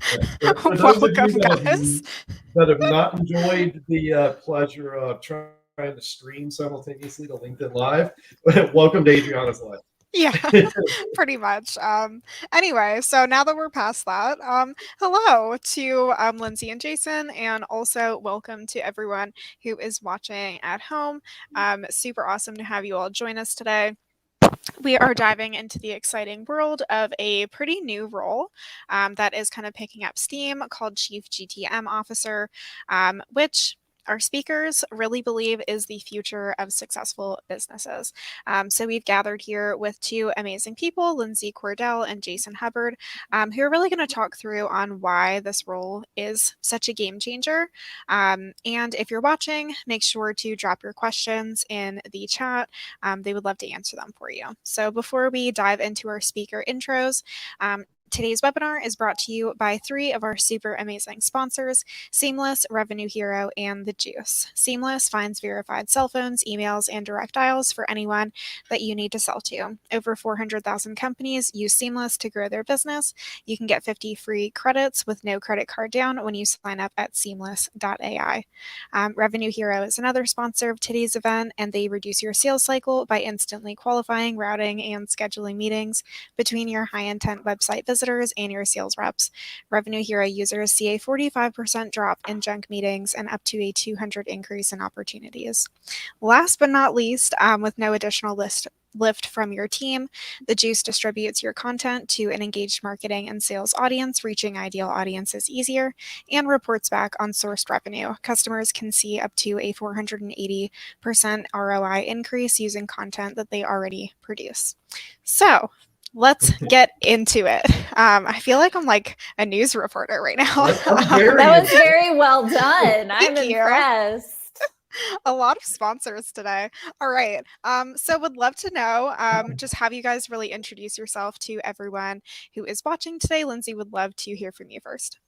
For those of you Welcome, guys. that have not enjoyed the pleasure of trying to stream simultaneously to LinkedIn Live, welcome to Adriana's Live. Yeah, pretty much. Anyway, so now that we're past that, hello to Lindsay and Jason, and also welcome to everyone who is watching at home. Super awesome to have you all join us today. We are diving into the exciting world of a pretty new role that is kind of picking up steam called Chief GTM Officer, which our speakers really believe is the future of successful businesses. So we've gathered here with two amazing people, Lindsay Cordell and Jason Hubbard, who are really going to talk through on why this role is such a game changer. And if you're watching, make sure to drop your questions in the chat. They would love to answer them for you. So before we dive into our speaker intros, today's webinar is brought to you by three of our super amazing sponsors, Seamless, Revenue Hero, and The Juice. Seamless finds verified cell phones, emails, and direct dials for anyone that you need to sell to. Over 400,000 companies use Seamless to grow their business. You can get 50 free credits with no credit card down when you sign up at seamless.ai. Revenue Hero is another sponsor of today's event, and they reduce your sales cycle by instantly qualifying, routing, and scheduling meetings between your high-intent website visitors and your sales reps. Revenue Hero users see a 45% drop in junk meetings and up to a 200 increase in opportunities. Last but not least, with no additional lift from your team, The Juice distributes your content to an engaged marketing and sales audience, reaching ideal audiences easier, and reports back on sourced revenue. Customers can see up to a 480% ROI increase using content that they already produce. So let's get into it. I feel like I'm like a news reporter right now. That was very well done. I'm you. impressed. A lot of sponsors today. All right. So would love to know, just have you guys really introduce yourself to everyone who is watching today. Lindsay, would love to hear from you first.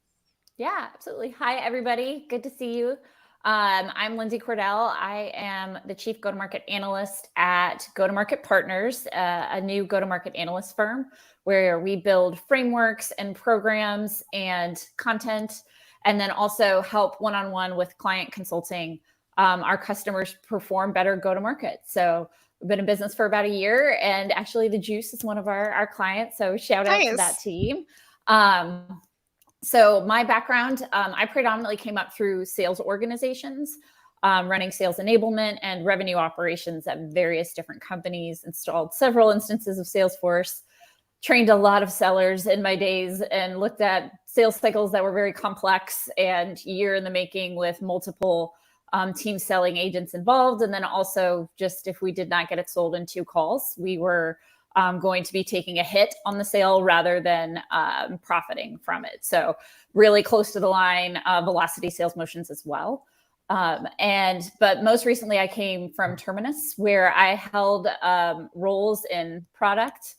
Yeah, absolutely. Hi, everybody. Good to see you. I'm Lindsay Cordell. I am the Chief Go-to-Market Analyst at Go-to-Market Partners, a new go-to-market analyst firm where we build frameworks and programs and content, and then also help one-on-one with client consulting our customers perform better go-to-market. So we've been in business for about a year, and actually The Juice is one of our clients. So shout out to that team. So my background, I predominantly came up through sales organizations, running sales enablement and revenue operations at various different companies, installed several instances of Salesforce, trained a lot of sellers in my days, and looked at sales cycles that were very complex and year in the making with multiple team selling agents involved. And then also just if we did not get it sold in 2 calls, we were going to be taking a hit on the sale rather than profiting from it. So really close to the line, velocity sales motions as well. But most recently I came from Terminus, where I held roles in product,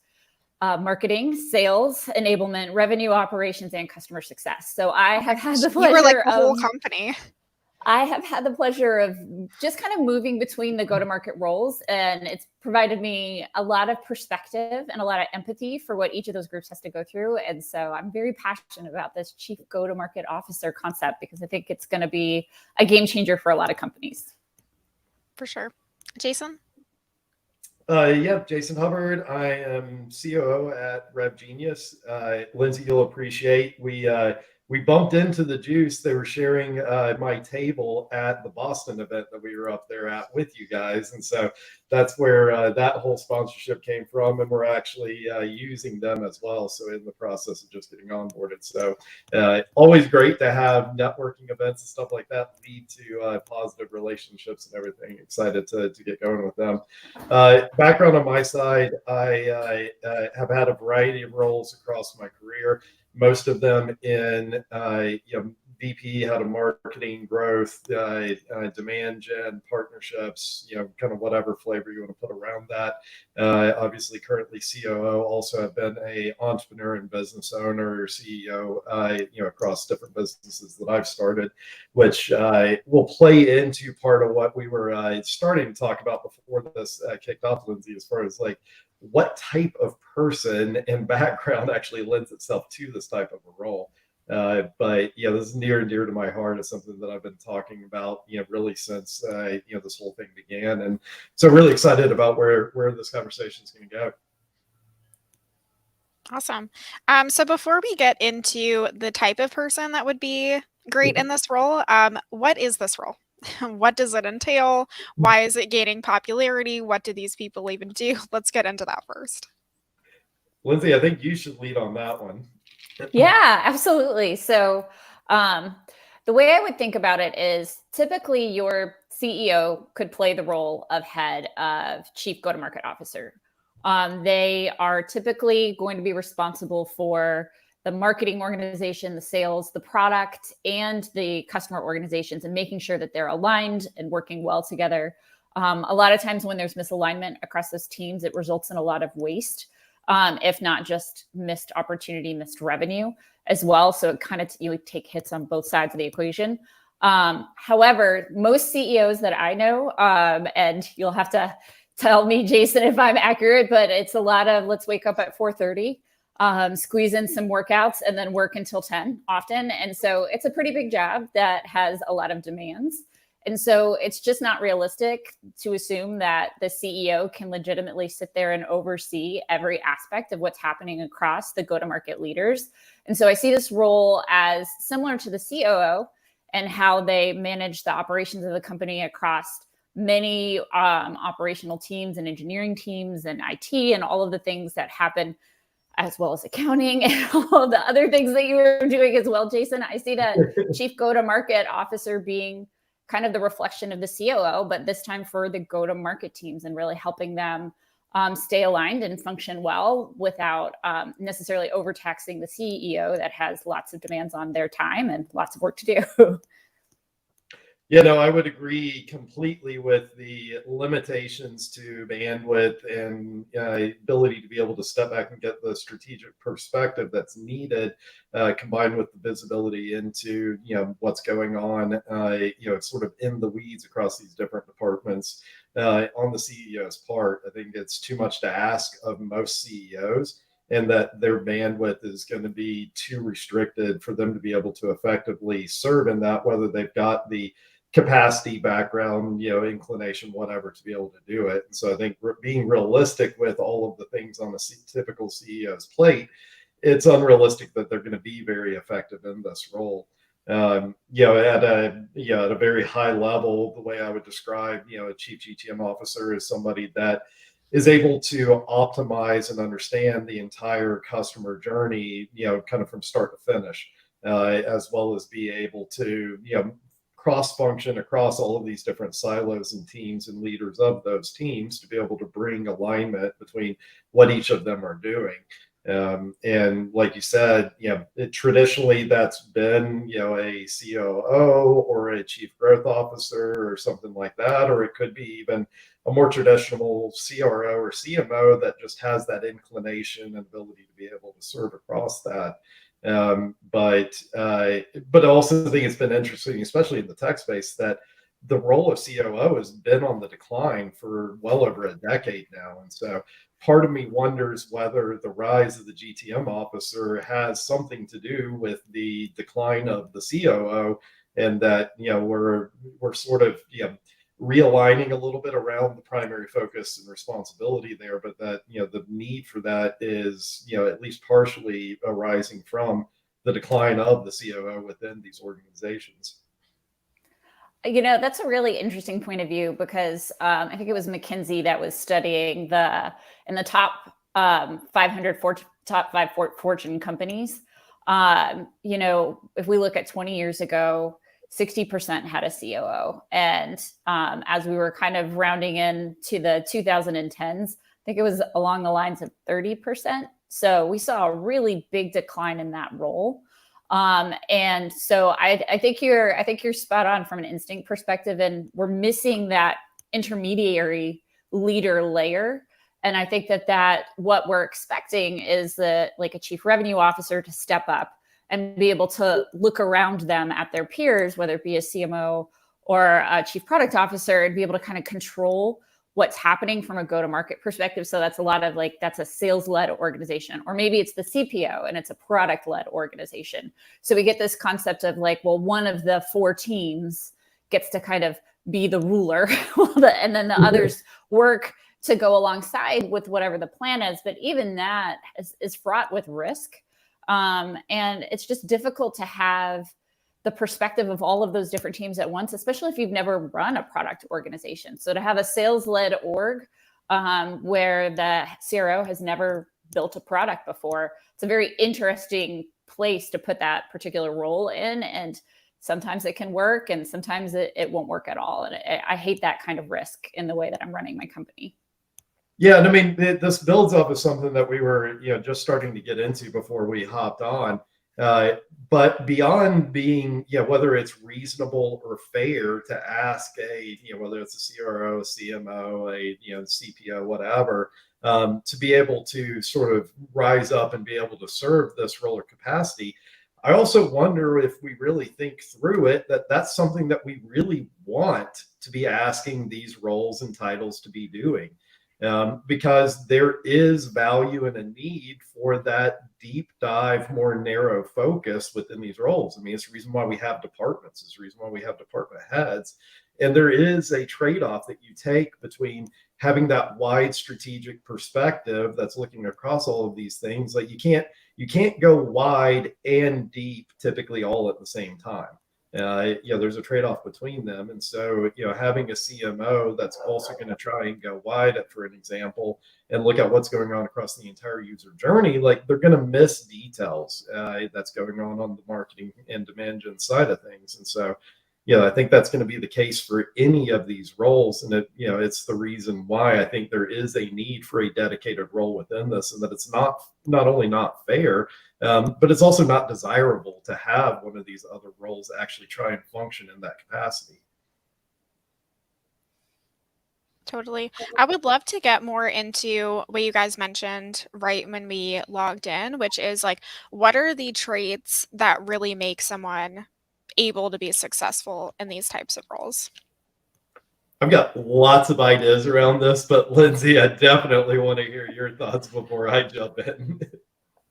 marketing, sales, enablement, revenue operations, and customer success. So I have had the pleasure you were like the whole company. I have had the pleasure of just kind of moving between the go-to-market roles, and it's provided me a lot of perspective and a lot of empathy for what each of those groups has to go through. And so I'm very passionate about this Chief Go-to-Market Officer concept because I think it's going to be a game changer for a lot of companies. For sure. Jason? Yeah, Jason Hubbard. I am COO at RevGenius. Lindsay, you'll appreciate we bumped into The Juice. They were sharing my table at the Boston event that we were up there at with you guys. And so that's where that whole sponsorship came from. And we're actually using them as well. So in the process of just getting onboarded. So always great to have networking events and stuff like that lead to positive relationships and everything. Excited to get going with them. Background on my side, I have had a variety of roles across my career. Most of them in VP, head of marketing, growth, demand gen, partnerships, kind of whatever flavor you want to put around that. Obviously, currently COO. Also, have been a entrepreneur and business owner, CEO, across different businesses that I've started, which will play into part of what we were starting to talk about before this kicked off, Lindsay, as far as like what type of person and background actually lends itself to this type of a role. But yeah, this is near and dear to my heart. It's something that I've been talking about, really since this whole thing began, and so really excited about where this conversation is going to go. Awesome. So before we get into the type of person that would be great in this role, what is this role? What does it entail? Why is it gaining popularity? What do these people even do? Let's get into that first. Lindsay, I think you should lead on that one. Yeah, absolutely. So the way I would think about it is typically your CEO could play the role of head of chief go-to-market officer. They are typically going to be responsible for the marketing organization, the sales, the product, and the customer organizations, and making sure that they're aligned and working well together. A lot of times when there's misalignment across those teams, it results in a lot of waste, if not just missed opportunity, missed revenue as well. So it kind of, you take hits on both sides of the equation. However, most CEOs that I know, and you'll have to tell me, Jason, if I'm accurate, but it's a lot of let's wake up at 4:30, squeeze in some workouts, and then work until 10 often. And so it's a pretty big job that has a lot of demands. And so it's just not realistic to assume that the CEO can legitimately sit there and oversee every aspect of what's happening across the go-to-market leaders. And so I see this role as similar to the COO and how they manage the operations of the company across many operational teams and engineering teams and IT and all of the things that happen, as well as accounting and all of the other things that you were doing as well, Jason. I see that chief go-to-market officer being kind of the reflection of the COO, but this time for the go-to-market teams and really helping them stay aligned and function well without necessarily overtaxing the CEO that has lots of demands on their time and lots of work to do. Yeah, no, I would agree completely with the limitations to bandwidth and ability to be able to step back and get the strategic perspective that's needed, combined with the visibility into what's going on, sort of in the weeds across these different departments on the CEO's part. I think it's too much to ask of most CEOs, and that their bandwidth is going to be too restricted for them to be able to effectively serve in that, whether they've got the capacity, background, inclination, whatever, to be able to do it. And so I think being realistic with all of the things on a typical CEO's plate, it's unrealistic that they're going to be very effective in this role. At a very high level, the way I would describe, a chief GTM officer is somebody that is able to optimize and understand the entire customer journey, kind of from start to finish, as well as be able to, cross-function across all of these different silos and teams and leaders of those teams to be able to bring alignment between what each of them are doing. And like you said, traditionally that's been, a COO or a chief growth officer or something like that, or it could be even a more traditional CRO or CMO that just has that inclination and ability to be able to serve across that. But I also think it's been interesting, especially in the tech space, that the role of COO has been on the decline for well over a decade now. And so part of me wonders whether the rise of the GTM officer has something to do with the decline of the COO, and that, we're sort of, realigning a little bit around the primary focus and responsibility there, but that, the need for that is, at least partially arising from the decline of the COO within these organizations. That's a really interesting point of view, because I think it was McKinsey that was studying in the top 500 top 5 Fortune companies. If we look at 20 years ago, 60% had a COO. And as we were kind of rounding into the 2010s, I think it was along the lines of 30%. So we saw a really big decline in that role. And so I think you're spot on from an instinct perspective, and we're missing that intermediary leader layer. And I think that what we're expecting is like a chief revenue officer to step up and be able to look around them at their peers, whether it be a CMO or a chief product officer, and be able to kind of control what's happening from a go-to-market perspective. So that's a lot of like, that's a sales-led organization, or maybe it's the CPO and it's a product-led organization. So we get this concept of like, well, one of the 4 teams gets to kind of be the ruler and then the others work to go alongside with whatever the plan is. But even that is fraught with risk. And it's just difficult to have the perspective of all of those different teams at once, especially if you've never run a product organization. So to have a sales-led org where the CRO has never built a product before, it's a very interesting place to put that particular role in. And sometimes it can work and sometimes it won't work at all. And I hate that kind of risk in the way that I'm running my company. Yeah, and I mean, this builds off of something that we were, just starting to get into before we hopped on. But beyond being, whether it's reasonable or fair to ask whether it's a CRO, a CMO, a CPO, whatever, to be able to sort of rise up and be able to serve this role or capacity. I also wonder if we really think through it, that's something that we really want to be asking these roles and titles to be doing. Because there is value and a need for that deep dive, more narrow focus within these roles. I mean, it's the reason why we have departments. It's the reason why we have department heads. And there is a trade-off that you take between having that wide strategic perspective that's looking across all of these things. Like you can't go wide and deep typically all at the same time. There's a trade-off between them. And so, having a CMO that's also going to try and go wide, for an example, and look at what's going on across the entire user journey, like they're going to miss details that's going on the marketing and demand gen side of things. And so, I think that's going to be the case for any of these roles. And it's the reason why I think there is a need for a dedicated role within this, and that it's not only not fair, but it's also not desirable to have one of these other roles actually try and function in that capacity. Totally. I would love to get more into what you guys mentioned right when we logged in, which is like, what are the traits that really make someone able to be successful in these types of roles? I've got lots of ideas around this, but Lindsay, I definitely want to hear your thoughts before I jump in.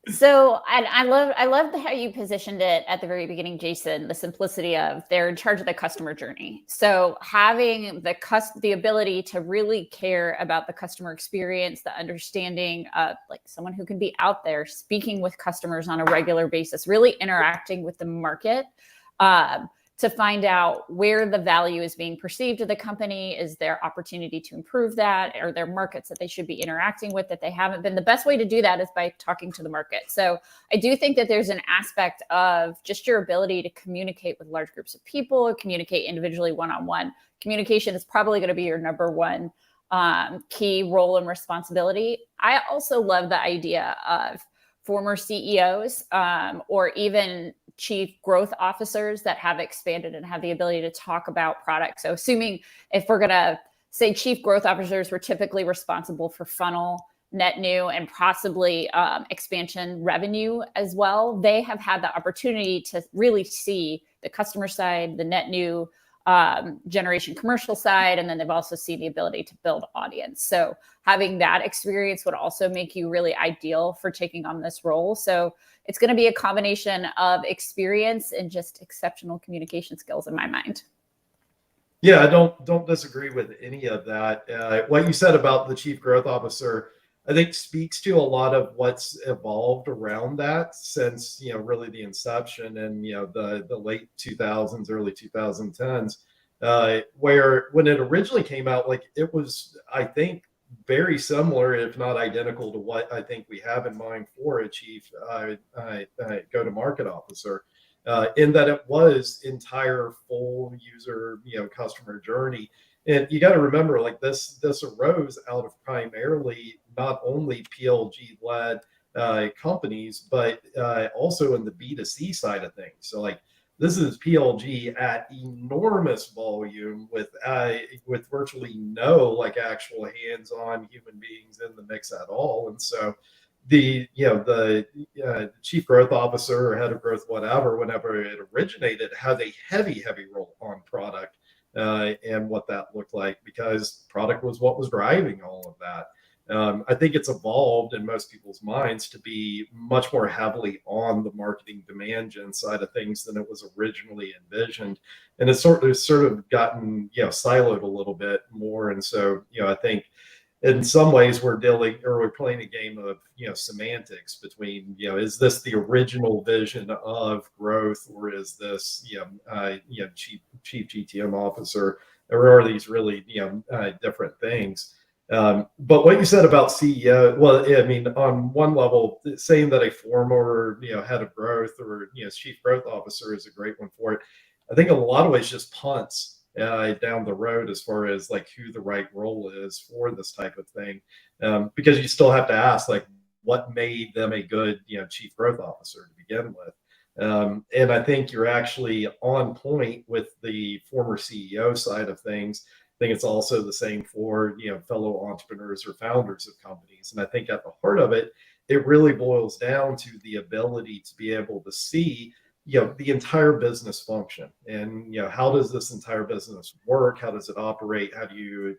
So I love how you positioned it at the very beginning, Jason, the simplicity of they're in charge of the customer journey. So having the ability to really care about the customer experience, the understanding of like someone who can be out there speaking with customers on a regular basis, really interacting with the market, to find out where the value is being perceived of the company. Is there opportunity to improve that? Are there markets that they should be interacting with that they haven't been? The best way to do that is by talking to the market. So I do think that there's an aspect of just your ability to communicate with large groups of people, communicate individually one-on-one. Communication is probably going to be your number one key role and responsibility. I also love the idea of former CEOs or even chief growth officers that have expanded and have the ability to talk about products. So assuming if we're going to say chief growth officers were typically responsible for funnel, net new, and possibly expansion revenue as well, they have had the opportunity to really see the customer side, the net new generation commercial side, and then they've also seen the ability to build audience. So having that experience would also make you really ideal for taking on this role. So it's going to be a combination of experience and just exceptional communication skills in my mind. Yeah, I don't disagree with any of that. What you said about the chief growth officer, I think speaks to a lot of what's evolved around that since, really the inception and, the late 2000s, early 2010s, where when it originally came out, like it was, I think, very similar, if not identical to what I think we have in mind for a chief go-to-market officer, in that it was entire full user, customer journey. And you got to remember, like this arose out of primarily not only PLG-led companies, but also in the B2C side of things. So like this is PLG at enormous volume with virtually no like actual hands-on human beings in the mix at all. And so the chief growth officer or head of growth, whatever, whenever it originated, has a heavy role on product. and what that looked like, because product was what was driving all of that. I think it's evolved in most people's minds to be much more heavily on the marketing demand gen side of things than it was originally envisioned, and it's sort of gotten siloed a little bit more. And so I think in some ways we're playing a game of semantics between is this the original vision of growth, or is this chief GTM officer, or are these really different things? But what you said about CEO, well, I mean, on one level, saying that a former head of growth or chief growth officer is a great one for it, I think in a lot of ways just punts down the road as far as like who the right role is for this type of thing, because you still have to ask, like, what made them a good chief growth officer to begin with. And I think you're actually on point with the former CEO side of things. I think it's also the same for fellow entrepreneurs or founders of companies. And I think at the heart of it, it really boils down to the ability to be able to see the entire business function, and how does this entire business work? How does it operate? How do you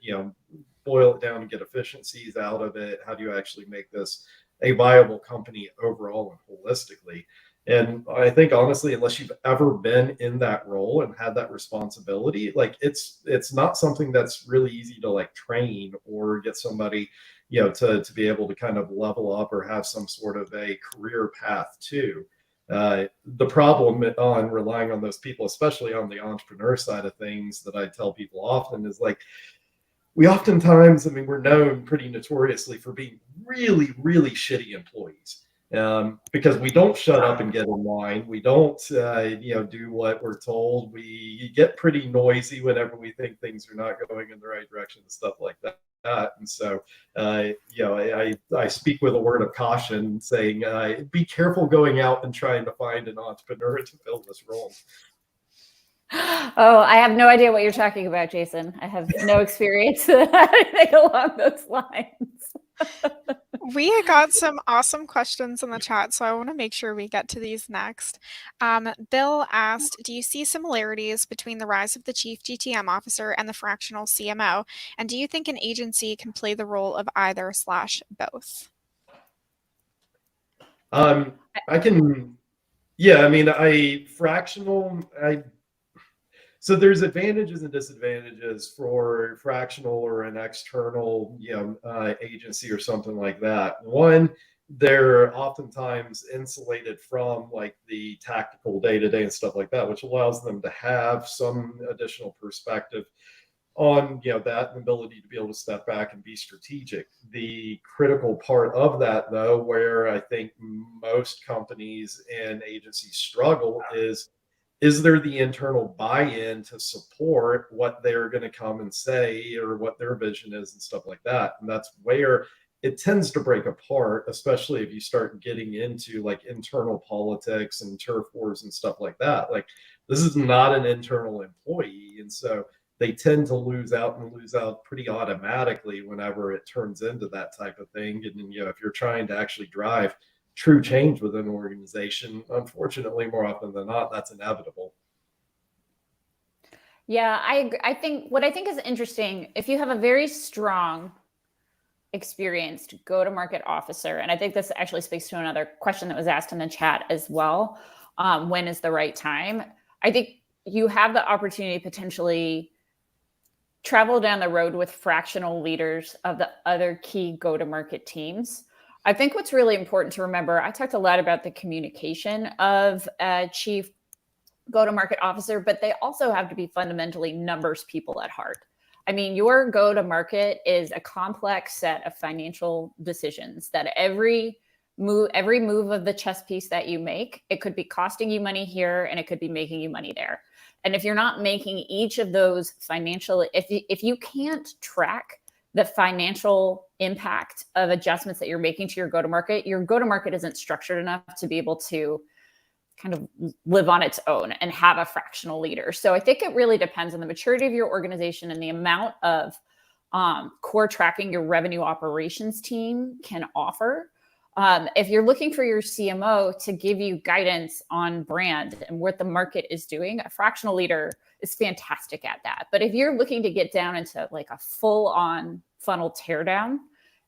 boil it down and get efficiencies out of it? How do you actually make this a viable company overall and holistically? And I think honestly, unless you've ever been in that role and had that responsibility, like it's not something that's really easy to like train or get somebody to be able to kind of level up or have some sort of a career path to. The problem on relying on those people, especially on the entrepreneur side of things, that I tell people often is like, we oftentimes, I mean, we're known pretty notoriously for being really, really shitty employees, because we don't shut up and get in line. We don't, do what we're told. We get pretty noisy whenever we think things are not going in the right direction and stuff like that. And so, I speak with a word of caution, saying, be careful going out and trying to find an entrepreneur to fill this role. Oh, I have no idea what you're talking about, Jason. I have no experience anything along those lines. We got some awesome questions in the chat, so I want to make sure we get to these next. Bill asked, do you see similarities between the rise of the Chief GTM Officer and the fractional CMO? And do you think an agency can play the role of either/both? So there's advantages and disadvantages for fractional or an external, agency or something like that. One, they're oftentimes insulated from like the tactical day-to-day and stuff like that, which allows them to have some additional perspective on that ability to be able to step back and be strategic. The critical part of that, though, where I think most companies and agencies struggle, is there the internal buy-in to support what they're going to come and say or what their vision is and stuff like that. And that's where it tends to break apart, especially if you start getting into like internal politics and turf wars and stuff like that. Like, this is not an internal employee, and so they tend to lose out pretty automatically whenever it turns into that type of thing. And if you're trying to actually drive true change within an organization, unfortunately, more often than not, that's inevitable. Yeah, I think what I think is interesting, if you have a very strong, experienced go-to-market officer, and I think this actually speaks to another question that was asked in the chat as well, when is the right time? I think you have the opportunity to potentially travel down the road with fractional leaders of the other key go-to-market teams. I think what's really important to remember, I talked a lot about the communication of a chief go-to-market officer, but they also have to be fundamentally numbers people at heart. I mean, your go-to-market is a complex set of financial decisions that every move of the chess piece that you make, it could be costing you money here and it could be making you money there. And if you're not making each of those financial, if you can't track the financial impact of adjustments that you're making to your go-to-market isn't structured enough to be able to kind of live on its own and have a fractional leader. So I think it really depends on the maturity of your organization and the amount of core tracking your revenue operations team can offer. If you're looking for your CMO to give you guidance on brand and what the market is doing, a fractional leader is fantastic at that. But if you're looking to get down into like a full-on funnel teardown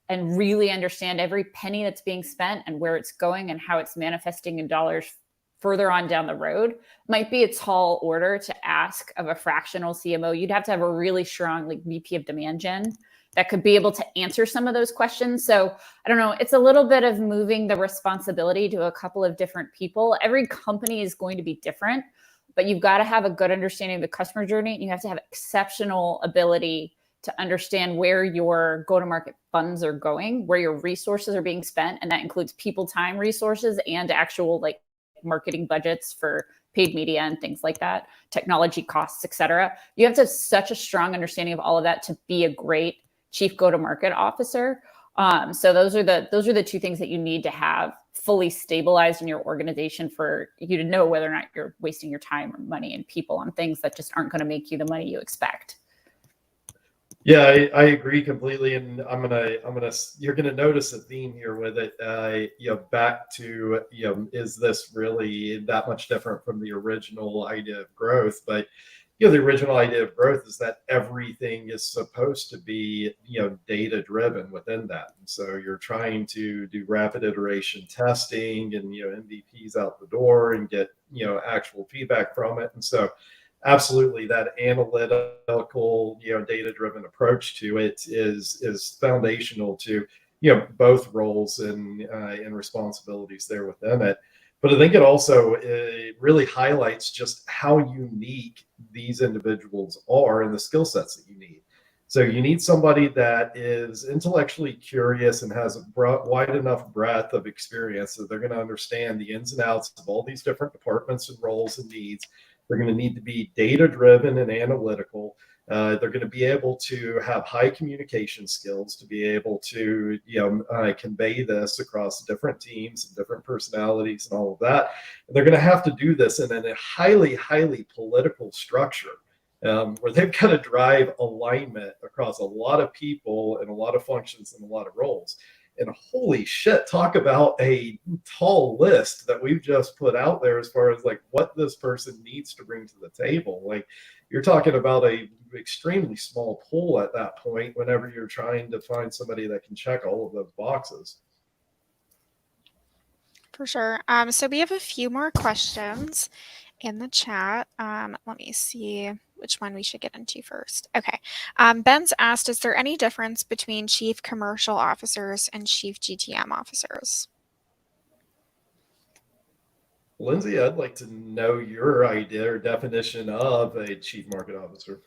and really understand every penny that's being spent and where it's going and how it's manifesting in dollars further on down the road, might be a tall order to ask of a fractional CMO. You'd have to have a really strong like VP of demand gen that could be able to answer some of those questions. So I don't know, it's a little bit of moving the responsibility to a couple of different people. Every company is going to be different, but you've got to have a good understanding of the customer journey, and you have to have exceptional ability to understand where your go-to-market funds are going, where your resources are being spent. And that includes people, time, resources, and actual like marketing budgets for paid media and things like that, technology costs, et cetera. You have to have such a strong understanding of all of that to be a great chief go-to-market officer. So those are the two things that you need to have fully stabilized in your organization for you to know whether or not you're wasting your time or money and people on things that just aren't going to make you the money you expect. Yeah, I agree completely, and you're gonna notice a theme here with it. Back to is this really that much different from the original idea of growth? But the original idea of growth is that everything is supposed to be data driven within that, and so you're trying to do rapid iteration testing and MVPs out the door and get actual feedback from it, and so. Absolutely, that analytical, data-driven approach to it is foundational to, both roles and responsibilities there within it. But I think it also really highlights just how unique these individuals are and the skill sets that you need. So you need somebody that is intellectually curious and has a wide enough breadth of experience that they're going to understand the ins and outs of all these different departments and roles and needs. They're going to need to be data-driven and analytical. They're going to be able to have high communication skills to be able to, convey this across different teams and different personalities and all of that. And they're going to have to do this in a highly, highly political structure where they've got to drive alignment across a lot of people and a lot of functions and a lot of roles. And holy shit, talk about a tall list that we've just put out there as far as like what this person needs to bring to the table. Like you're talking about a extremely small pool at that point whenever you're trying to find somebody that can check all of those boxes. For sure. So we have a few more questions in the chat. Let me see which one we should get into first. Okay. Ben's asked, is there any difference between chief commercial officers and chief GTM officers? Lindsay, I'd like to know your idea or definition of a chief market officer.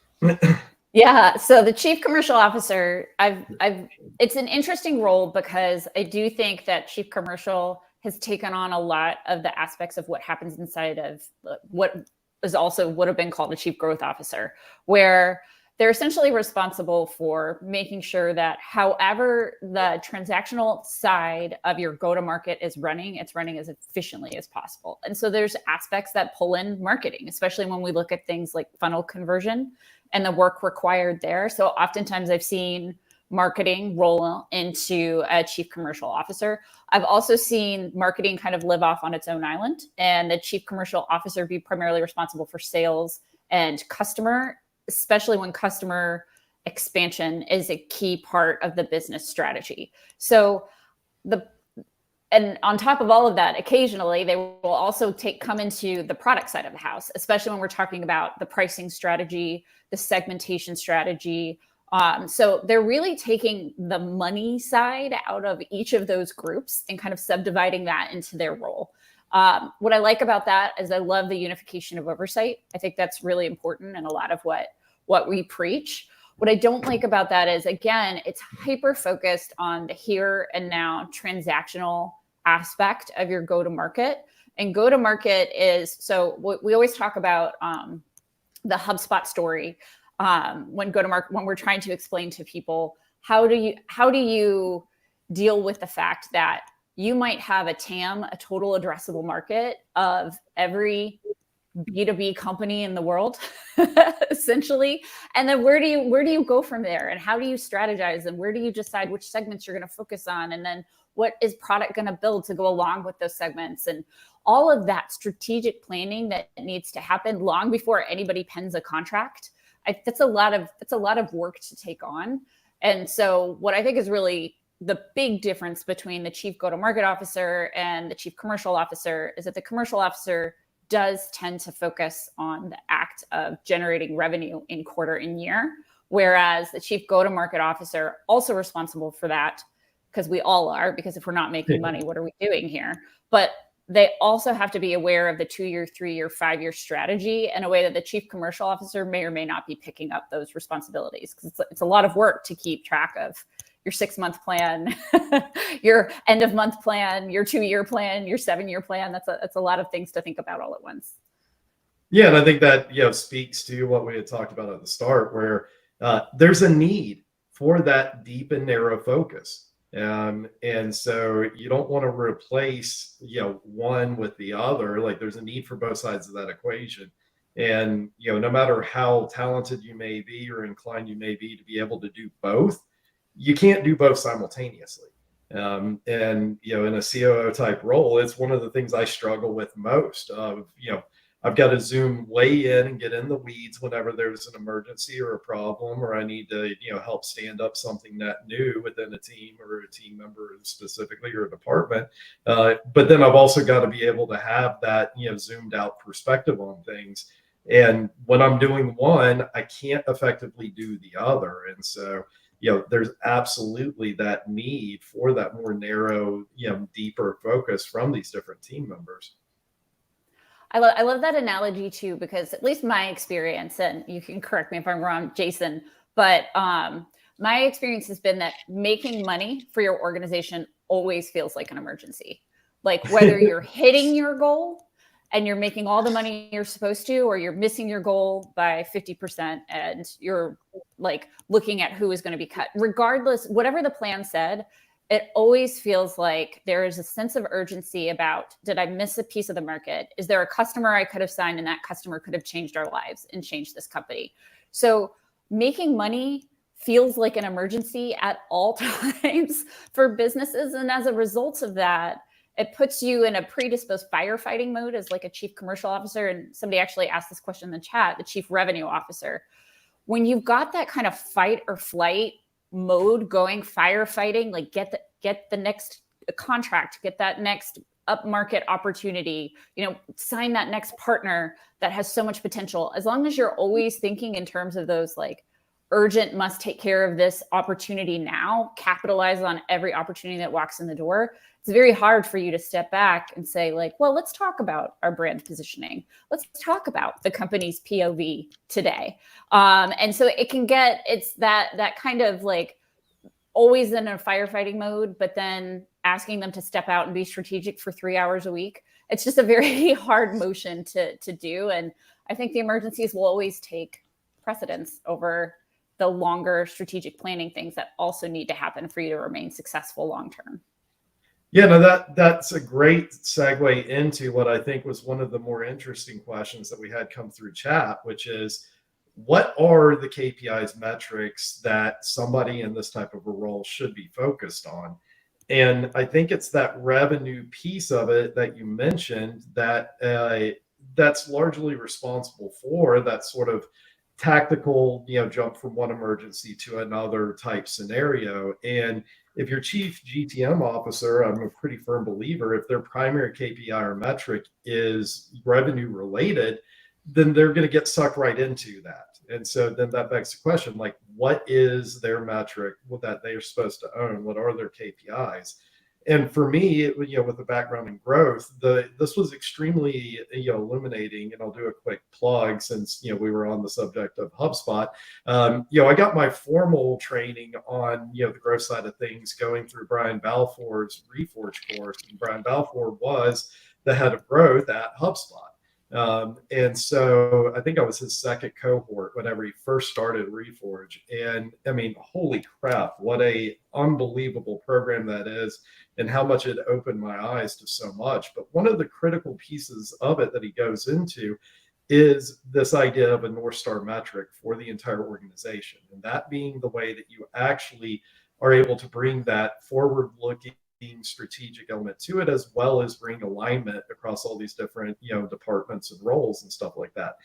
Yeah, so the chief commercial officer, it's an interesting role because I do think that chief commercial has taken on a lot of the aspects of what happens inside of what is also would have been called a chief growth officer, where they're essentially responsible for making sure that however the transactional side of your go-to-market is running, it's running as efficiently as possible. And so there's aspects that pull in marketing, especially when we look at things like funnel conversion and the work required there. So oftentimes I've seen marketing roll into a chief commercial officer. I've also seen marketing kind of live off on its own island and the chief commercial officer be primarily responsible for sales and customer, especially when customer expansion is a key part of the business strategy. So and on top of all of that, occasionally they will also come into the product side of the house, especially when we're talking about the pricing strategy, the segmentation strategy. So they're really taking the money side out of each of those groups and kind of subdividing that into their role. What I like about that is I love the unification of oversight. I think that's really important and a lot of what we preach. What I don't like about that is, again, it's hyper focused on the here and now transactional aspect of your go-to-market. And go-to-market is, so we always talk about the HubSpot story when we're trying to explain to people, how do you deal with the fact that you might have a TAM, a total addressable market of every B2B company in the world, essentially. And then where do you go from there? And how do you strategize? And where do you decide which segments you're going to focus on? And then What is product going to build to go along with those segments? And all of that strategic planning that needs to happen long before anybody pens a contract. That's a lot of work to take on. And so what I think is really the big difference between the chief go-to-market officer and the chief commercial officer is that the commercial officer does tend to focus on the act of generating revenue in quarter and year, whereas the chief go-to-market officer also responsible for that, because we all are, because if we're not making money, what are we doing here? But they also have to be aware of the 2-year, 3-year, 5-year strategy in a way that the chief commercial officer may or may not be picking up those responsibilities, because it's a lot of work to keep track of your 6-month plan, your end of month plan, your 2-year plan, your 7-year plan. That's a lot of things to think about all at once. Yeah, and I think that speaks to what we had talked about at the start, where there's a need for that deep and narrow focus. And so you don't want to replace one with the other. Like, there's a need for both sides of that equation. And no matter how talented you may be or inclined you may be to be able to do both, you can't do both simultaneously. And in a COO type role, it's one of the things I struggle with most. I've got to zoom way in and get in the weeds whenever there's an emergency or a problem, or I need to, help stand up something that new within a team or a team member specifically, or a department. But then I've also got to be able to have that, zoomed out perspective on things. And when I'm doing one, I can't effectively do the other. And so, there's absolutely that need for that more narrow, deeper focus from these different team members. I love that analogy too, because at least my experience, and you can correct me if I'm wrong, Jason, but my experience has been that making money for your organization always feels like an emergency. Like, whether you're hitting your goal and you're making all the money you're supposed to, or you're missing your goal by 50% and you're like looking at who is going to be cut, regardless, whatever the plan said, it always feels like there is a sense of urgency about, did I miss a piece of the market? Is there a customer I could have signed and that customer could have changed our lives and changed this company? So making money feels like an emergency at all times for businesses. And as a result of that, it puts you in a predisposed firefighting mode as like a chief commercial officer. And somebody actually asked this question in the chat, the chief revenue officer. When you've got that kind of fight or flight mode going, firefighting, like get the next contract, get that next upmarket opportunity, sign that next partner that has so much potential. As long as you're always thinking in terms of those like urgent, must take care of this opportunity now, capitalize on every opportunity that walks in the door, it's very hard for you to step back and say like, well, let's talk about our brand positioning. Let's talk about the company's POV today. And so it can get, it's that kind of like always in a firefighting mode, but then asking them to step out and be strategic for 3 hours a week. It's just a very hard motion to do. And I think the emergencies will always take precedence over the longer strategic planning things that also need to happen for you to remain successful long-term. Yeah, no, that's a great segue into what I think was one of the more interesting questions that we had come through chat, which is, what are the KPIs metrics that somebody in this type of a role should be focused on? And I think it's that revenue piece of it that you mentioned that that's largely responsible for that sort of tactical, jump from one emergency to another type scenario. And if your chief GTM officer, I'm a pretty firm believer, if their primary KPI or metric is revenue related, then they're going to get sucked right into that. And so then that begs the question, like, what is their metric that they're supposed to own? What are their KPIs? And for me, with the background in growth, this was extremely illuminating. And I'll do a quick plug since we were on the subject of HubSpot. I got my formal training on the growth side of things going through Brian Balfour's Reforge course. And Brian Balfour was the head of growth at HubSpot. And so I think I was his second cohort whenever he first started Reforge. And I mean, holy crap, what a unbelievable program that is, and how much it opened my eyes to so much. But one of the critical pieces of it that he goes into is this idea of a North Star metric for the entire organization. And that being the way that you actually are able to bring that forward-looking strategic element to it, as well as bring alignment across all these different, departments and roles and stuff like that.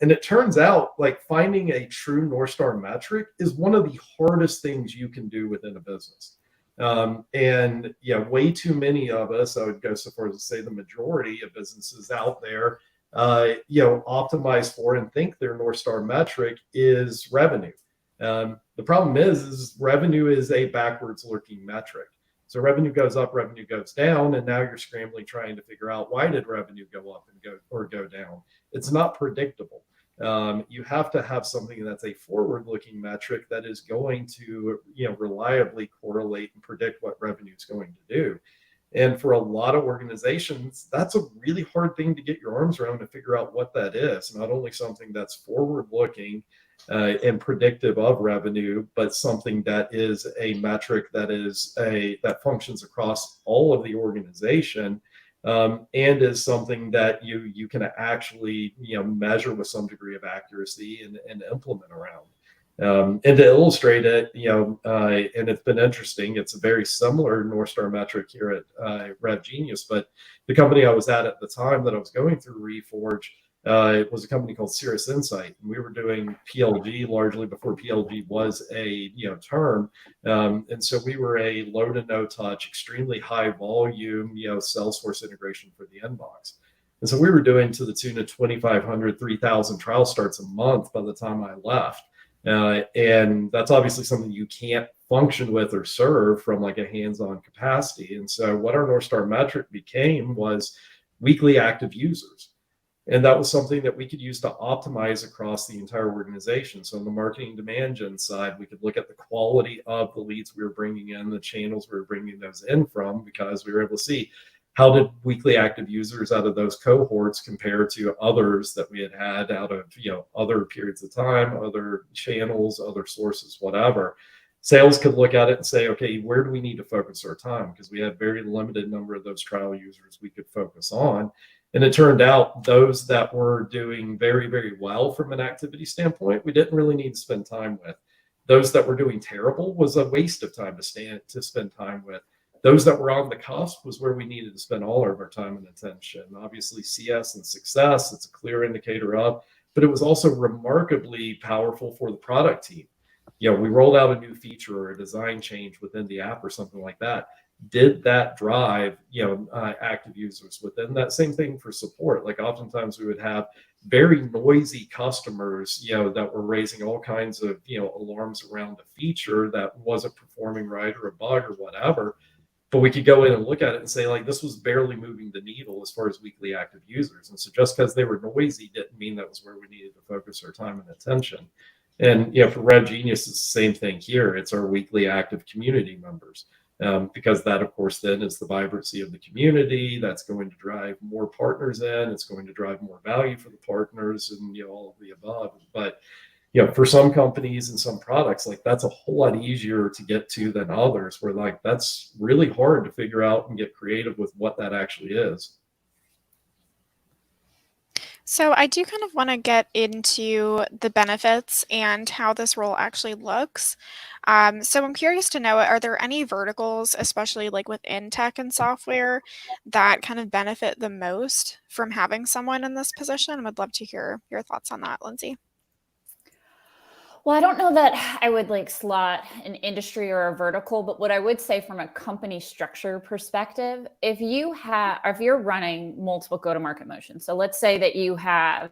And it turns out like finding a true North Star metric is one of the hardest things you can do within a business. And way too many of us, I would go so far as to say the majority of businesses out there, optimize for and think their North Star metric is revenue. The problem is revenue is a backwards looking metric. So revenue goes up, revenue goes down, and now you're scrambling trying to figure out why did revenue go up and go down. It's not predictable. You have to have something that's a forward-looking metric that is going to, reliably correlate and predict what revenue is going to do. And for a lot of organizations, that's a really hard thing to get your arms around to figure out what that is. Not only something that's forward-looking and predictive of revenue, but something that is a metric that functions across all of the organization. And is something that you can actually measure with some degree of accuracy and implement around. And to illustrate it, and it's been interesting. It's a very similar North Star metric here at RevGenius, but the company I was at the time that I was going through Reforge, it was a company called Cirrus Insight, and we were doing PLG largely before PLG was a term, and so we were a low to no touch, extremely high volume Salesforce integration for the inbox, and so we were doing to the tune of 2,500, 3,000 trial starts a month by the time I left, and that's obviously something you can't function with or serve from like a hands-on capacity. And so what our North Star metric became was weekly active users. And that was something that we could use to optimize across the entire organization. So on the marketing demand gen side, we could look at the quality of the leads we were bringing in, the channels we were bringing those in from, because we were able to see how did weekly active users out of those cohorts compare to others that we had out of other periods of time, other channels, other sources, whatever. Sales could look at it and say, okay, where do we need to focus our time? Because we had very limited number of those trial users we could focus on. And it turned out those that were doing very, very well from an activity standpoint, we didn't really need to spend time with. Those that were doing terrible was a waste of time to spend time with. Those that were on the cusp was where we needed to spend all of our time and attention. Obviously, CS and success, it's a clear indicator of, but it was also remarkably powerful for the product team. We rolled out a new feature or a design change within the app or something like that. Did that drive active users within that? Same thing for support. Like oftentimes we would have very noisy customers that were raising all kinds of alarms around the feature that wasn't performing right or a bug or whatever, but we could go in and look at it and say like this was barely moving the needle as far as weekly active users. And so just because they were noisy didn't mean that was where we needed to focus our time and attention. And for RevGenius, it's the same thing here. It's our weekly active community members. Because that, of course, then is the vibrancy of the community. That's going to drive more partners in. It's going to drive more value for the partners and all of the above. But for some companies and some products, like that's a whole lot easier to get to than others. Where like that's really hard to figure out and get creative with what that actually is. So I do kind of want to get into the benefits and how this role actually looks. So I'm curious to know, are there any verticals, especially like within tech and software, that kind of benefit the most from having someone in this position? I would love to hear your thoughts on that, Lindsay. Well, I don't know that I would like slot an industry or a vertical, but what I would say from a company structure perspective, if you're running multiple go-to-market motions, so let's say that you have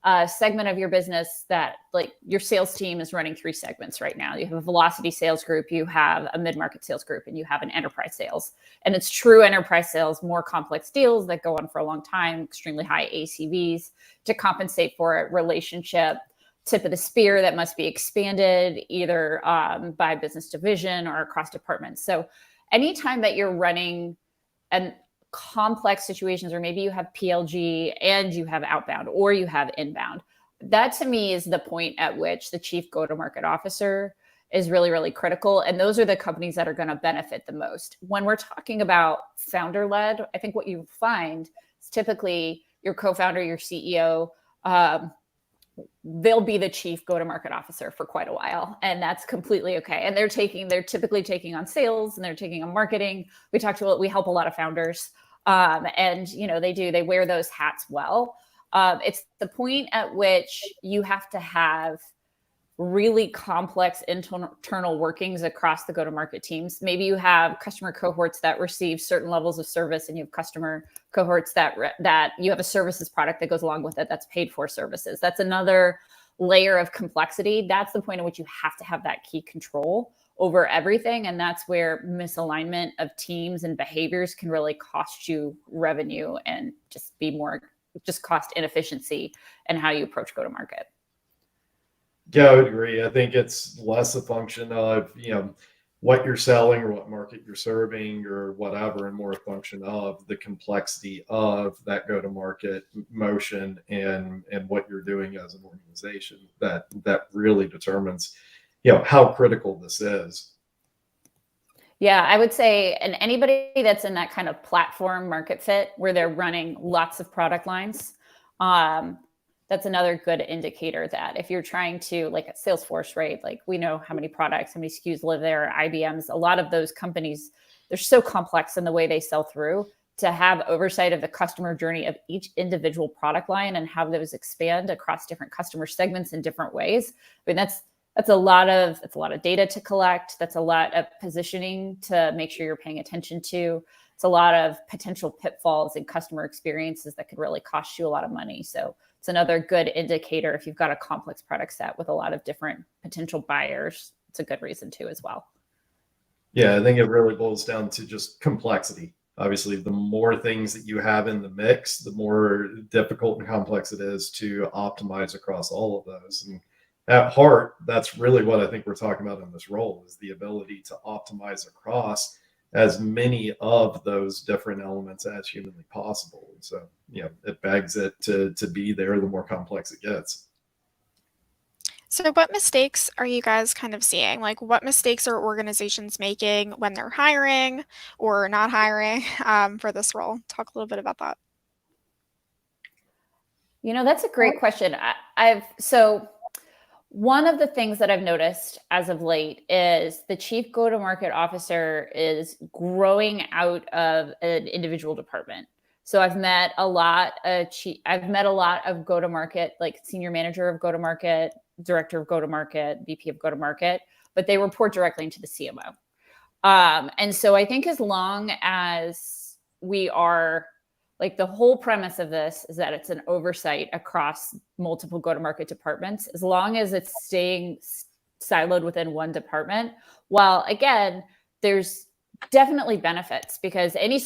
a segment of your business that like your sales team is running 3 segments right now. You have a velocity sales group, you have a mid-market sales group, and you have an enterprise sales. And it's true enterprise sales, more complex deals that go on for a long time, extremely high ACVs to compensate for a relationship tip of the spear that must be expanded either by business division or across departments. So anytime that you're running and complex situations, or maybe you have PLG and you have outbound or you have inbound, that to me is the point at which the chief go-to-market officer is really, really critical. And those are the companies that are going to benefit the most. When we're talking about founder-led, I think what you find is typically your co-founder, your CEO, they'll be the chief go-to-market officer for quite a while, and that's completely okay. And they're typically taking on sales, and they're taking on marketing. We help a lot of founders, and they wear those hats well. It's the point at which you have to have really complex internal workings across the go-to-market teams. Maybe you have customer cohorts that receive certain levels of service, and you have customer cohorts that you have a services product that goes along with it that's paid for services. That's another layer of complexity. That's the point at which you have to have that key control over everything, and that's where misalignment of teams and behaviors can really cost you revenue and just cost inefficiency in how you approach go-to-market. Yeah, I would agree. I think it's less a function of, what you're selling or what market you're serving or whatever, and more a function of the complexity of that go-to-market motion and what you're doing as an organization that really determines, how critical this is. Yeah, I would say, and anybody that's in that kind of platform market fit where they're running lots of product lines, that's another good indicator that if you're trying to, like at Salesforce, right? Like we know how many products, how many SKUs live there, IBM's, a lot of those companies, they're so complex in the way they sell through. To have oversight of the customer journey of each individual product line and have those expand across different customer segments in different ways. I mean, that's a lot of data to collect. That's a lot of positioning to make sure you're paying attention to. It's a lot of potential pitfalls and customer experiences that could really cost you a lot of money. So it's another good indicator if you've got a complex product set with a lot of different potential buyers. It's a good reason too as well. Yeah, I think it really boils down to just complexity. Obviously, the more things that you have in the mix, the more difficult and complex it is to optimize across all of those. And at heart, that's really what I think we're talking about in this role, is the ability to optimize across as many of those different elements as humanly possible. And so, it begs it to be there the more complex it gets. So what mistakes are you guys kind of seeing? Like what mistakes are organizations making when they're hiring or not hiring for this role? Talk a little bit about that. That's a great question. So one of the things that I've noticed as of late is the chief go-to-market officer is growing out of an individual department. So I've met a lot of go-to-market, like senior manager of go-to-market, director of go-to-market, VP of go-to-market, but they report directly into the CMO. And so I think as long as we are, like the whole premise of this is that it's an oversight across multiple go-to-market departments, as long as it's staying siloed within one department. While again, there's definitely benefits because any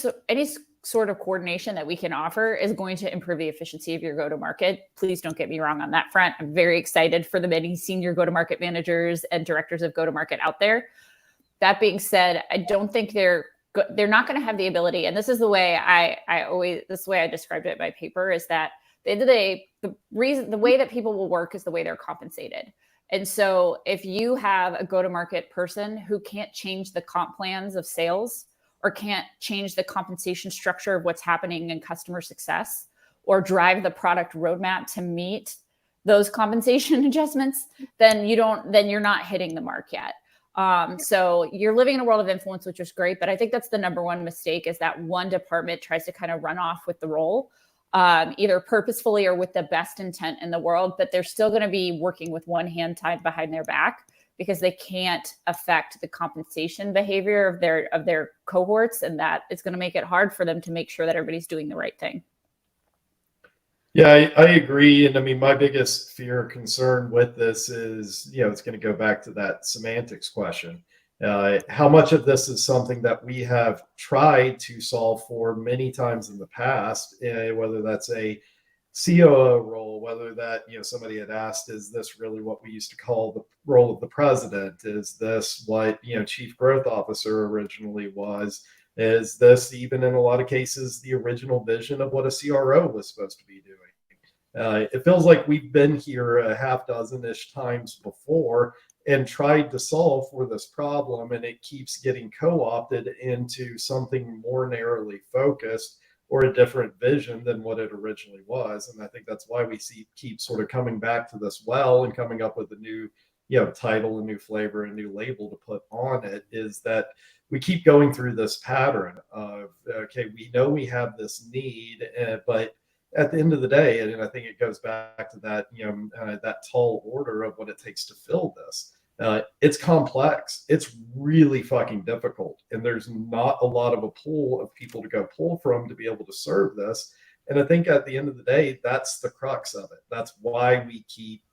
sort of coordination that we can offer is going to improve the efficiency of your go-to-market. Please don't get me wrong on that front. I'm very excited for the many senior go-to-market managers and directors of go-to-market out there. That being said, I don't think they're not going to have the ability, and this is the way I described it in my paper, is that at the end of the day, the way that people will work is the way they're compensated. And so if you have a go-to-market person who can't change the comp plans of sales or can't change the compensation structure of what's happening in customer success or drive the product roadmap to meet those compensation adjustments, then you're not hitting the mark yet. So you're living in a world of influence, which is great, but I think that's the number one mistake, is that one department tries to kind of run off with the role, either purposefully or with the best intent in the world, but they're still going to be working with one hand tied behind their back because they can't affect the compensation behavior of their cohorts. And that is going to make it hard for them to make sure that everybody's doing the right thing. Yeah, I agree. And I mean, my biggest fear or concern with this is, it's going to go back to that semantics question. How much of this is something that we have tried to solve for many times in the past, whether that's a COO role, whether that, somebody had asked, is this really what we used to call the role of the president? Is this what, chief growth officer originally was? Is this even in a lot of cases the original vision of what a CRO was supposed to be doing? It feels like we've been here a half dozen-ish times before and tried to solve for this problem, and it keeps getting co-opted into something more narrowly focused or a different vision than what it originally was. And I think that's why we keep sort of coming back to this well and coming up with a new, title, a new flavor, a new label to put on it, is that we keep going through this pattern of, okay, we know we have this need, but at the end of the day, and I think it goes back to that, that tall order of what it takes to fill this. It's complex. It's really fucking difficult. And there's not a lot of a pool of people to go pull from to be able to serve this. And I think at the end of the day, that's the crux of it. That's why we keep,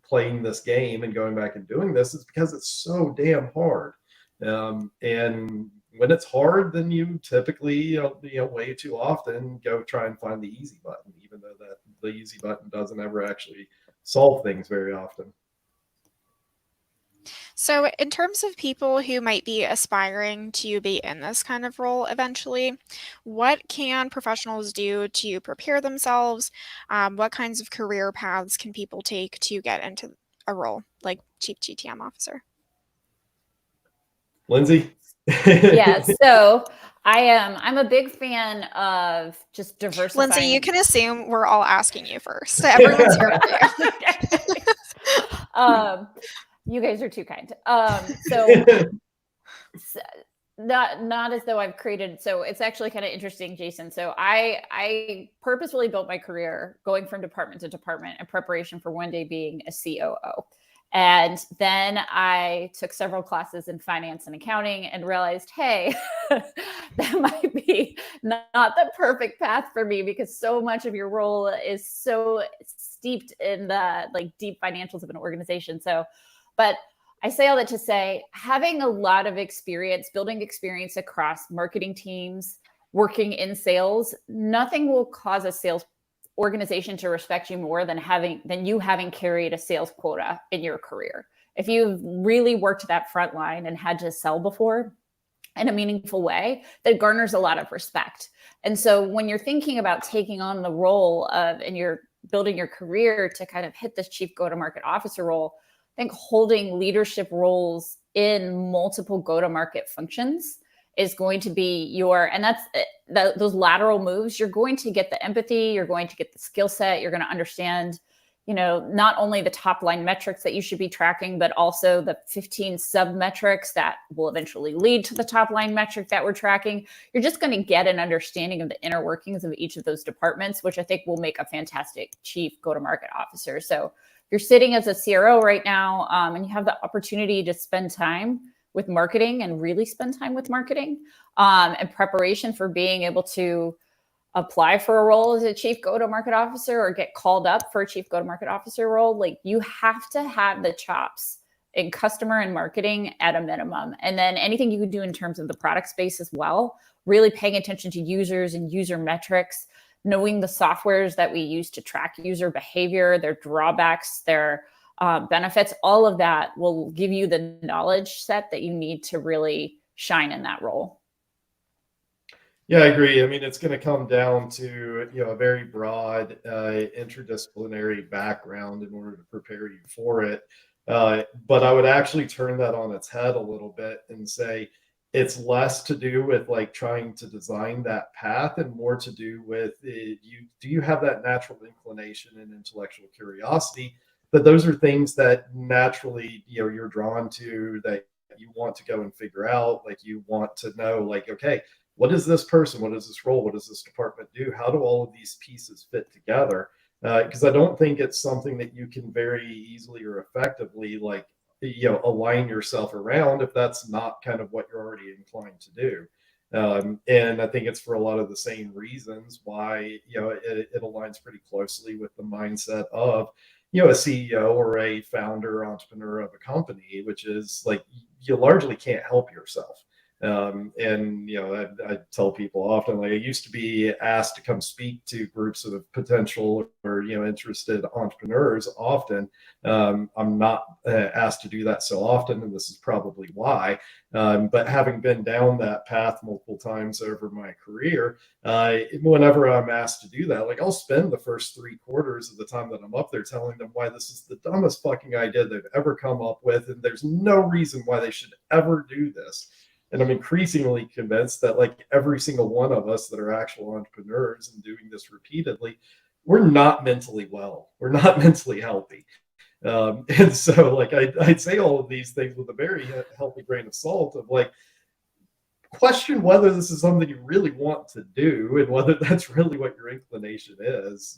playing this game and going back and doing this, is because it's so damn hard. And when it's hard, then you typically, way too often go try and find the easy button, even though that the easy button doesn't ever actually solve things very often. So, in terms of people who might be aspiring to be in this kind of role eventually, what can professionals do to prepare themselves? What kinds of career paths can people take to get into a role like Chief GTM Officer? Lindsay? Yeah, so I'm a big fan of just diversifying. Lindsay, you can assume we're all asking you first. Everyone's here with you. You guys are too kind. So not as though I've created. So it's actually kind of interesting, Jason. So I purposefully built my career going from department to department in preparation for one day being a COO. And then I took several classes in finance and accounting and realized, hey, that might be not the perfect path for me, because so much of your role is so steeped in the deep financials of an organization. So, but I say all that to say, having a lot of experience, building experience across marketing teams, working in sales, nothing will cause a sales organization to respect you more than you having carried a sales quota in your career. If you've really worked that front line and had to sell before in a meaningful way, that garners a lot of respect. And so when you're thinking about taking on the role of, and you're building your career to kind of hit this chief go-to-market officer role, I think holding leadership roles in multiple go-to-market functions is going to be and that's those lateral moves. You're going to get the empathy, you're going to get the skill set, you're going to understand, not only the top line metrics that you should be tracking, but also the 15 sub metrics that will eventually lead to the top line metric that we're tracking. You're just going to get an understanding of the inner workings of each of those departments, which I think will make a fantastic chief go-to-market officer. So if you're sitting as a CRO right now, and you have the opportunity to spend time with marketing and really spend time with marketing, and preparation for being able to apply for a role as a chief go-to-market officer or get called up for a chief go-to-market officer role, you have to have the chops in customer and marketing at a minimum. And then anything you can do in terms of the product space as well, really paying attention to users and user metrics, knowing the softwares that we use to track user behavior, their drawbacks, their benefits, all of that will give you the knowledge set that you need to really shine in that role. Yeah, I agree. I mean, it's going to come down to, a very broad interdisciplinary background in order to prepare you for it. But I would actually turn that on its head a little bit and say it's less to do with trying to design that path and more to do with do you have that natural inclination and intellectual curiosity, that those are things that naturally, you're drawn to, that you want to go and figure out, you want to know, okay, what is this person? What is this role? What does this department do? How do all of these pieces fit together? Because I don't think it's something that you can very easily or effectively, align yourself around if that's not kind of what you're already inclined to do. And I think it's for a lot of the same reasons why, it aligns pretty closely with the mindset of, a CEO or a founder, entrepreneur of a company, which is you largely can't help yourself. And I tell people often, I used to be asked to come speak to groups of potential or interested entrepreneurs often. I'm not asked to do that so often, and this is probably why. But having been down that path multiple times over my career, whenever I'm asked to do that, I'll spend the first 3/4 of the time that I'm up there telling them why this is the dumbest fucking idea they've ever come up with, and there's no reason why they should ever do this. And I'm increasingly convinced that like every single one of us that are actual entrepreneurs and doing this repeatedly, we're not mentally well. We're not mentally healthy. And so like I'd say all of these things with a very healthy grain of salt of like, question whether this is something you really want to do and whether that's really what your inclination is,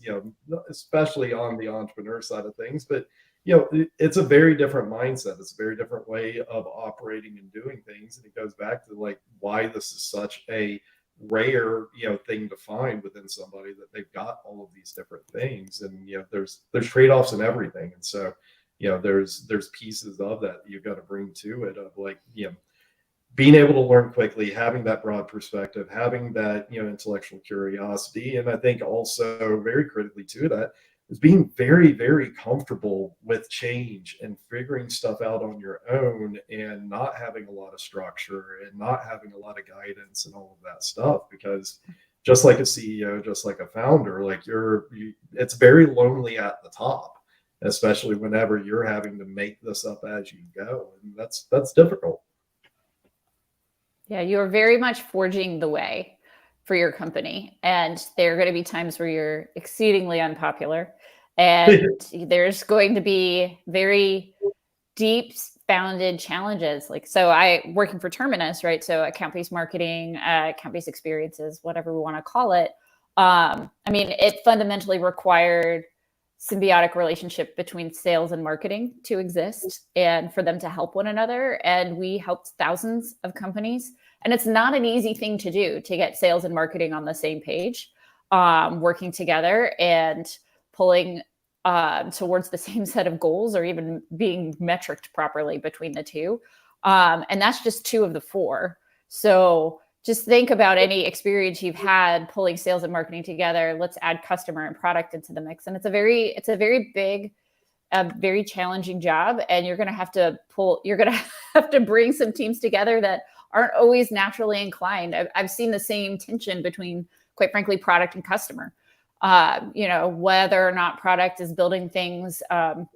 especially on the entrepreneur side of things. But it's a very different mindset. It's a very different way of operating and doing things, and it goes back to like why this is such a rare thing to find within somebody, that they've got all of these different things. And there's trade-offs in everything. And so there's pieces of that you've got to bring to it, of like being able to learn quickly, having that broad perspective, having that intellectual curiosity. And I think also very critically to that is being very, very comfortable with change and figuring stuff out on your own, and not having a lot of structure and not having a lot of guidance and all of that stuff. Because just like a CEO, just like a founder, like it's very lonely at the top, especially whenever you're having to make this up as you go. And that's difficult. Yeah, you're very much forging the way for your company. And there are going to be times where you're exceedingly unpopular. And there's going to be very deep founded challenges. Like, so I working for Terminus, right? So account-based marketing, account-based experiences, whatever we want to call it. I mean, it fundamentally required symbiotic relationship between sales and marketing to exist and for them to help one another. And we helped thousands of companies. And it's not an easy thing to do, to get sales and marketing on the same page, working together and pulling towards the same set of goals, or even being metriced properly between the two. And that's just 2 of the 4. So just think about any experience you've had pulling sales and marketing together. Let's add customer and product into the mix. And it's a very big, very challenging job. And you're going to have to bring some teams together that aren't always naturally inclined. I've seen the same tension between, quite frankly, product and customer. Whether or not product is building things in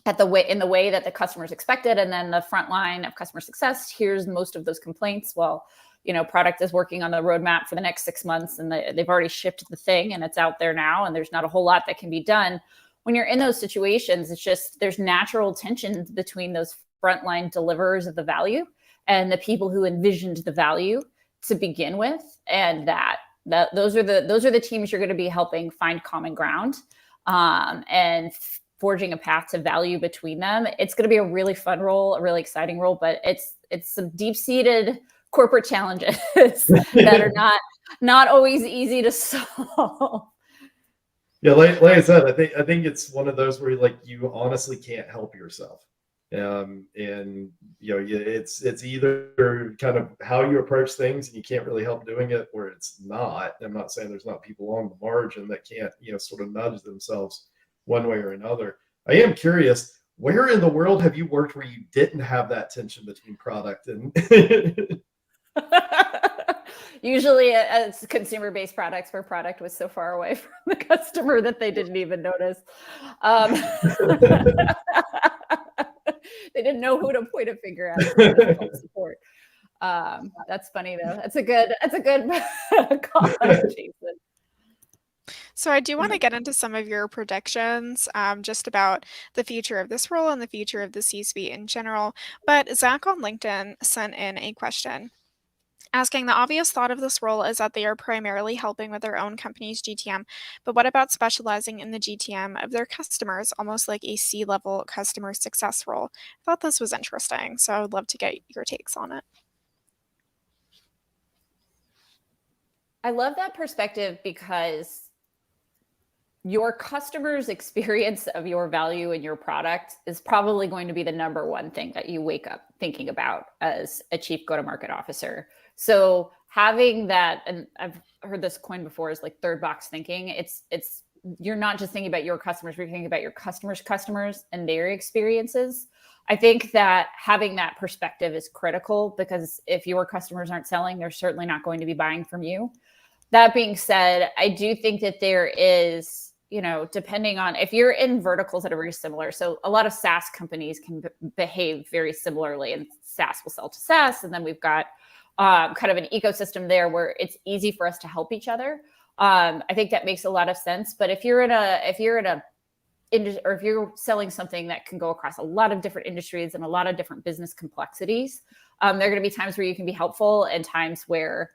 the way that the customers expected, and then the front line of customer success hears most of those complaints. Well, product is working on the roadmap for the next 6 months, and they've already shipped the thing, and it's out there now, and there's not a whole lot that can be done. When you're in those situations, it's just, there's natural tension between those frontline deliverers of the value and the people who envisioned the value to begin with. And those are the teams you're going to be helping find common ground, and forging a path to value between them. It's going to be a really fun role, a really exciting role, but it's some deep-seated corporate challenges that are not always easy to solve. Yeah, like I said, I think it's one of those where you honestly can't help yourself. And it's either kind of how you approach things, and you can't really help doing it, or it's not. I'm not saying there's not people on the margin that can't sort of nudge themselves one way or another. I am curious, where in the world have you worked where you didn't have that tension between product and Usually it's consumer-based products where product was so far away from the customer that they didn't even notice. They didn't know who to point a finger at. Support. That's funny though. That's a good call, Jason. So I do want to get into some of your predictions, just about the future of this role and the future of the C-suite in general. But Zach on LinkedIn sent in a question asking, the obvious thought of this role is that they are primarily helping with their own company's GTM, but what about specializing in the GTM of their customers, almost like a C-level customer success role? I thought this was interesting, so I would love to get your takes on it. I love that perspective, because your customer's experience of your value and your product is probably going to be the number one thing that you wake up thinking about as a chief go-to-market officer. So having that, and I've heard this coined before, is like third box thinking. It's you're not just thinking about your customers, you're thinking about your customers' customers and their experiences. I think that having that perspective is critical, because if your customers aren't selling, they're certainly not going to be buying from you. That being said, I do think that there is, depending on if you're in verticals that are very similar. So a lot of SaaS companies can behave very similarly, and SaaS will sell to SaaS. And then we've got kind of an ecosystem there where it's easy for us to help each other. I think that makes a lot of sense. But if you're selling something that can go across a lot of different industries and a lot of different business complexities, there are going to be times where you can be helpful and times where,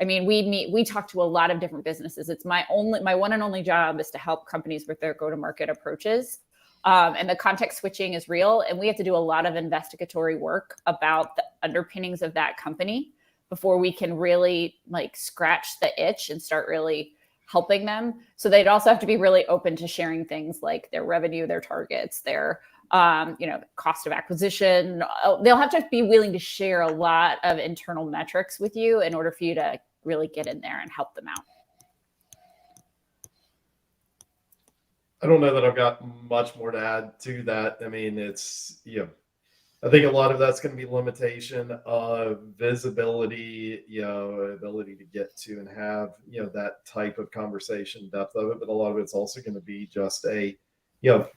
I mean, we talk to a lot of different businesses. It's my one and only job is to help companies with their go-to-market approaches. And the context switching is real. And we have to do a lot of investigatory work about the underpinnings of that company before we can really like scratch the itch and start really helping them. So they'd also have to be really open to sharing things like their revenue, their targets, their cost of acquisition. They'll have to be willing to share a lot of internal metrics with you in order for you to really get in there and help them out. I don't know that I've got much more to add to that. I mean, it's, I think a lot of that's going to be limitation of visibility, ability to get to and have, that type of conversation, depth of it. But a lot of it's also going to be just a,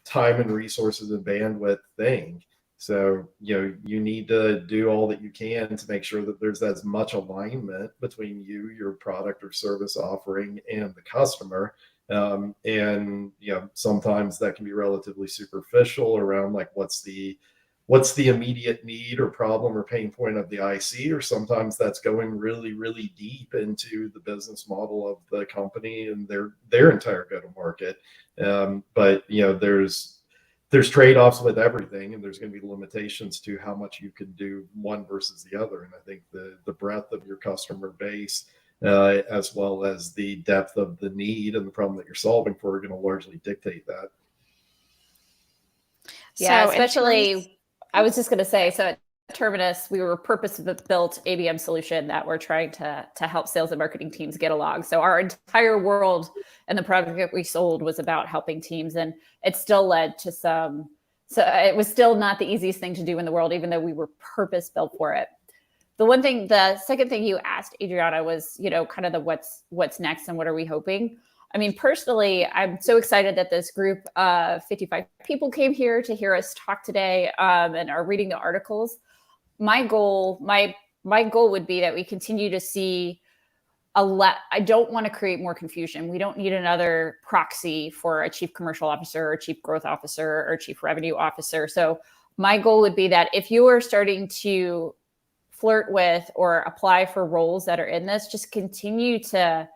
time and resources and bandwidth thing. So, you need to do all that you can to make sure that there's as much alignment between you, your product or service offering, and the customer. And, sometimes that can be relatively superficial around like, what's the immediate need or problem or pain point of the IC, or sometimes that's going really, really deep into the business model of the company and their entire go-to-market. But there's trade-offs with everything, and there's going to be limitations to how much you can do one versus the other. And I think the breadth of your customer base, as well as the depth of the need and the problem that you're solving for, are going to largely dictate that. Yeah, so especially, I was just going to say, so at Terminus, we were a purpose-built ABM solution that we're trying to help sales and marketing teams get along. So our entire world and the product that we sold was about helping teams, and it still led to so it was still not the easiest thing to do in the world, even though we were purpose-built for it. The second thing you asked, Adriana, was, kind of the what's next and what are we hoping? I mean, personally, I'm so excited that this group of 55 people came here to hear us talk today, and are reading the articles. My goal would be that we continue to see I don't want to create more confusion. We don't need another proxy for a chief commercial officer or chief growth officer or chief revenue officer. So my goal would be that if you are starting to flirt with or apply for roles that are in this, just continue to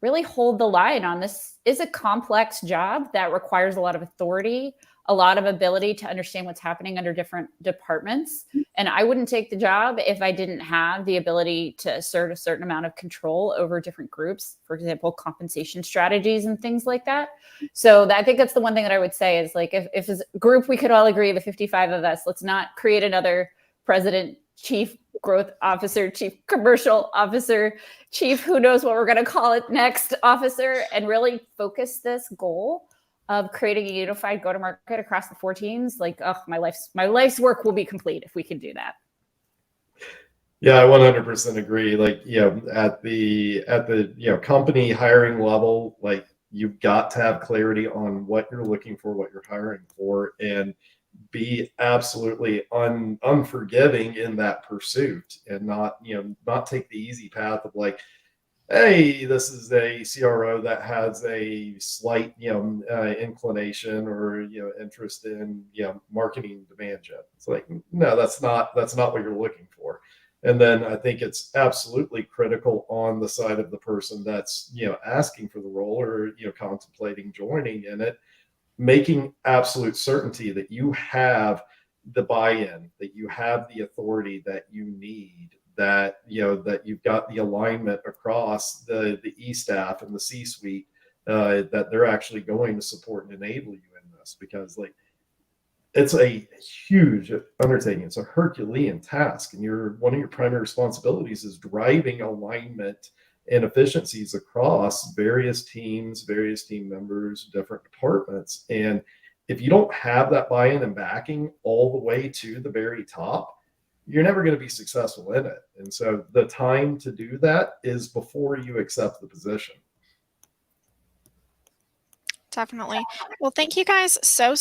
really hold the line on this. Is a complex job that requires a lot of authority, a lot of ability to understand what's happening under different departments. And I wouldn't take the job if I didn't have the ability to assert a certain amount of control over different groups, for example, compensation strategies and things like that. So I think that's the one thing that I would say is like, if as a group, we could all agree, the 55 of us, let's not create another president, chief growth officer, chief commercial officer, chief, who knows what we're going to call it next, officer, and really focus this goal of creating a unified go-to-market across the 4 teams. Like, my life's work will be complete if we can do that. Yeah, I 100% agree. Like, at the company hiring level, like, you've got to have clarity on what you're looking for, what you're hiring for, and be absolutely unforgiving in that pursuit, and not take the easy path of like, hey, this is a CRO that has a slight, inclination or, interest in, marketing demand gen. It's like, no, that's not what you're looking for. And then I think it's absolutely critical on the side of the person that's, asking for the role or, contemplating joining in it, making absolute certainty that you have the buy-in, that you have the authority that you need, that that you've got the alignment across the E-staff and the C-suite, that they're actually going to support and enable you in this, because like, it's a huge undertaking. It's a Herculean task, and one of your primary responsibilities is driving alignment and efficiencies across various teams, various team members, different departments. And if you don't have that buy-in and backing all the way to the very top, you're never going to be successful in it. And so the time to do that is before you accept the position. Definitely. Well, thank you guys so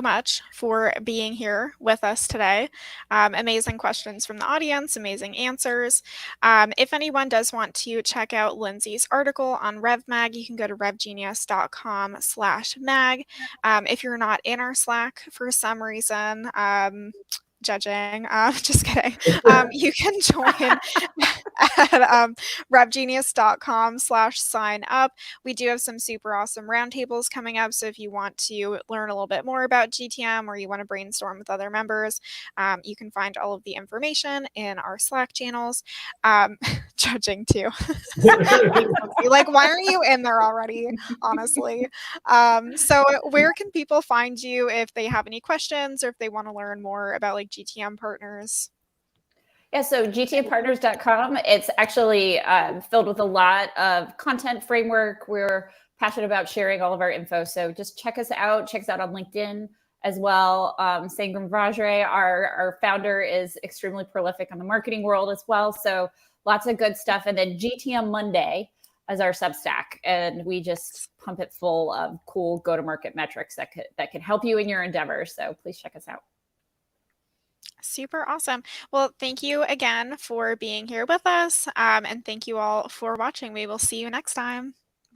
much for being here with us today. Amazing questions from the audience, amazing answers. If anyone does want to check out Lindsay's article on RevMag, you can go to revgenius.com/mag. If you're not in our Slack for some reason, judging, just kidding. You can join at revgenius.com/sign up. We do have some super awesome roundtables coming up. So if you want to learn a little bit more about GTM or you want to brainstorm with other members, you can find all of the information in our Slack channels. Judging too. Like, why aren't you in there already? Honestly. So where can people find you if they have any questions or if they want to learn more about like GTM partners? Yeah, so gtmpartners.com, it's actually filled with a lot of content framework. We're passionate about sharing all of our info. So just check us out. Check us out on LinkedIn as well. Sangram Vajre, our founder, is extremely prolific on the marketing world as well. So lots of good stuff. And then GTM Monday as our Substack. And we just pump it full of cool go-to-market metrics that could help you in your endeavors. So please check us out. Super awesome. Well, thank you again for being here with us. And thank you all for watching. We will see you next time.